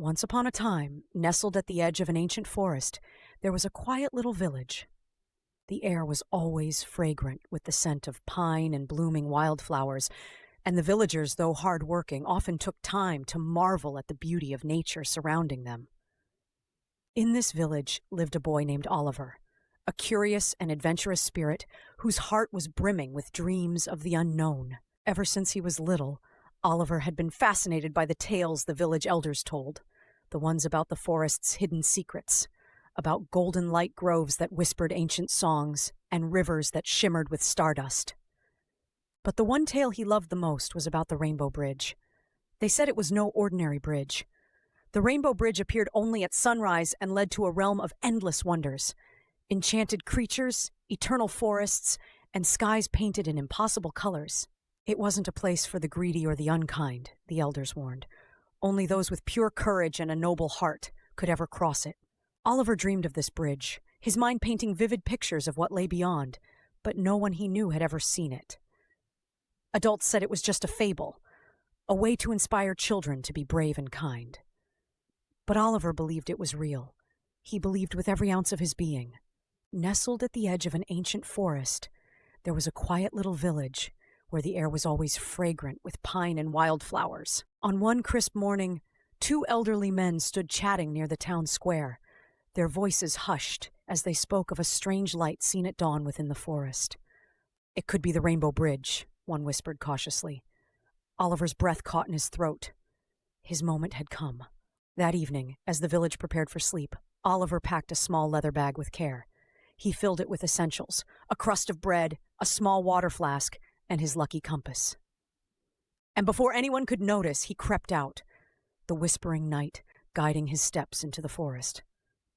Once upon a time, nestled at the edge of an ancient forest, there was a quiet little village. The air was always fragrant with the scent of pine and blooming wildflowers, and the villagers, though hard-working, often took time to marvel at the beauty of nature surrounding them. In this village lived a boy named Oliver, a curious and adventurous spirit whose heart was brimming with dreams of the unknown. Ever since he was little, Oliver had been fascinated by the tales the village elders told, the ones about the forest's hidden secrets, about golden light groves that whispered ancient songs, and rivers that shimmered with stardust. But the one tale he loved the most was about the Rainbow Bridge. They said it was no ordinary bridge. The Rainbow Bridge appeared only at sunrise and led to a realm of endless wonders. Enchanted creatures, eternal forests, and skies painted in impossible colors. It wasn't a place for the greedy or the unkind, the elders warned. Only those with pure courage and a noble heart could ever cross it. Oliver dreamed of this bridge, his mind painting vivid pictures of what lay beyond, but no one he knew had ever seen it. Adults said it was just a fable, a way to inspire children to be brave and kind. But Oliver believed it was real. He believed with every ounce of his being. Nestled at the edge of an ancient forest, there was a quiet little village where the air was always fragrant with pine and wildflowers. On one crisp morning, two elderly men stood chatting near the town square, their voices hushed as they spoke of a strange light seen at dawn within the forest. "It could be the Rainbow Bridge," one whispered cautiously. Oliver's breath caught in his throat. His moment had come. That evening, as the village prepared for sleep, Oliver packed a small leather bag with care. He filled it with essentials, a crust of bread, a small water flask, and his lucky compass. And before anyone could notice, he crept out, the whispering night guiding his steps into the forest.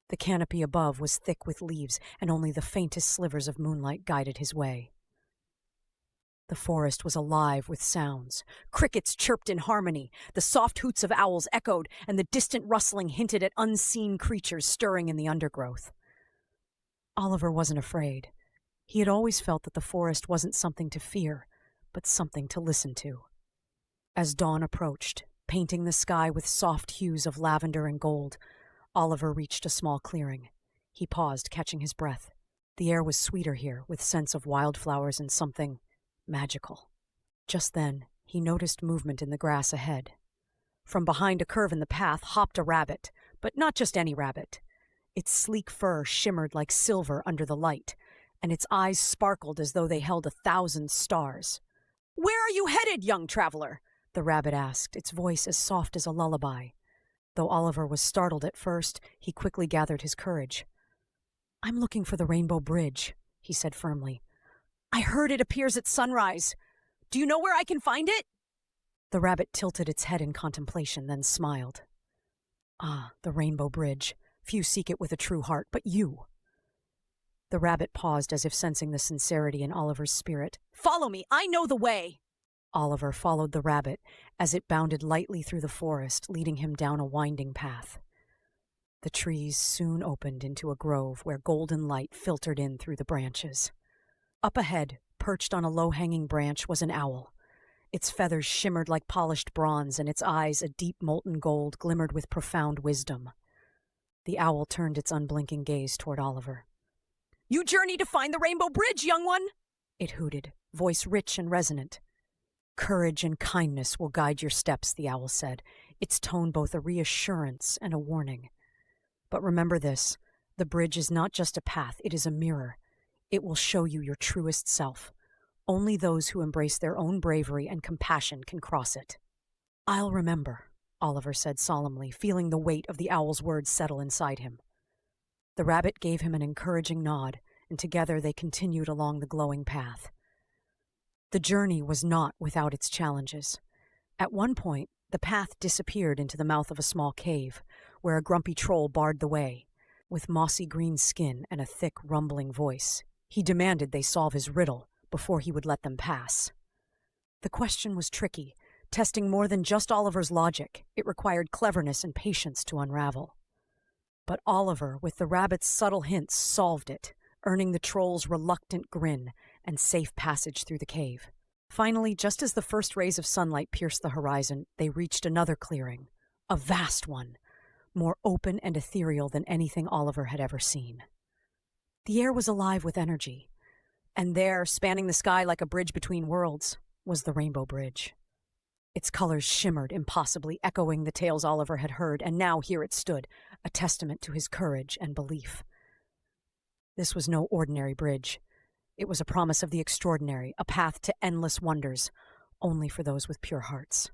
The canopy above was thick with leaves, and only the faintest slivers of moonlight guided his way. The forest was alive with sounds. Crickets chirped in harmony, the soft hoots of owls echoed, and the distant rustling hinted at unseen creatures stirring in the undergrowth. Oliver wasn't afraid. He had always felt that the forest wasn't something to fear, but something to listen to. As dawn approached, painting the sky with soft hues of lavender and gold, Oliver reached a small clearing. He paused, catching his breath. The air was sweeter here, with scents of wildflowers and something magical. Just then, he noticed movement in the grass ahead. From behind a curve in the path hopped a rabbit, but not just any rabbit. Its sleek fur shimmered like silver under the light, and its eyes sparkled as though they held 1,000 stars. "Where are you headed, young traveler?" the rabbit asked, its voice as soft as a lullaby. Though Oliver was startled at first, he quickly gathered his courage. "I'm looking for the Rainbow Bridge," he said firmly. "I heard it appears at sunrise. Do you know where I can find it?" The rabbit tilted its head in contemplation, then smiled. "Ah, the Rainbow Bridge. Few seek it with a true heart, but you." The rabbit paused as if sensing the sincerity in Oliver's spirit. "Follow me, I know the way." Oliver followed the rabbit as it bounded lightly through the forest, leading him down a winding path. The trees soon opened into a grove where golden light filtered in through the branches. Up ahead, perched on a low-hanging branch, was an owl. Its feathers shimmered like polished bronze, and its eyes, a deep molten gold, glimmered with profound wisdom. The owl turned its unblinking gaze toward Oliver. "You journey to find the Rainbow Bridge, young one!" it hooted, voice rich and resonant. "Courage and kindness will guide your steps," the owl said, its tone both a reassurance and a warning. "But remember this, the bridge is not just a path, it is a mirror. It will show you your truest self. Only those who embrace their own bravery and compassion can cross it." "I'll remember," Oliver said solemnly, feeling the weight of the owl's words settle inside him. The rabbit gave him an encouraging nod, and together they continued along the glowing path. The journey was not without its challenges. At one point, the path disappeared into the mouth of a small cave, where a grumpy troll barred the way. With mossy green skin and a thick, rumbling voice, he demanded they solve his riddle before he would let them pass. The question was tricky, testing more than just Oliver's logic. It required cleverness and patience to unravel. But Oliver, with the rabbit's subtle hints, solved it, earning the troll's reluctant grin and safe passage through the cave. Finally, just as the first rays of sunlight pierced the horizon, they reached another clearing, a vast one, more open and ethereal than anything Oliver had ever seen. The air was alive with energy, and there, spanning the sky like a bridge between worlds, was the Rainbow Bridge. Its colors shimmered impossibly, echoing the tales Oliver had heard, and now here it stood, a testament to his courage and belief. This was no ordinary bridge. It was a promise of the extraordinary, a path to endless wonders, only for those with pure hearts.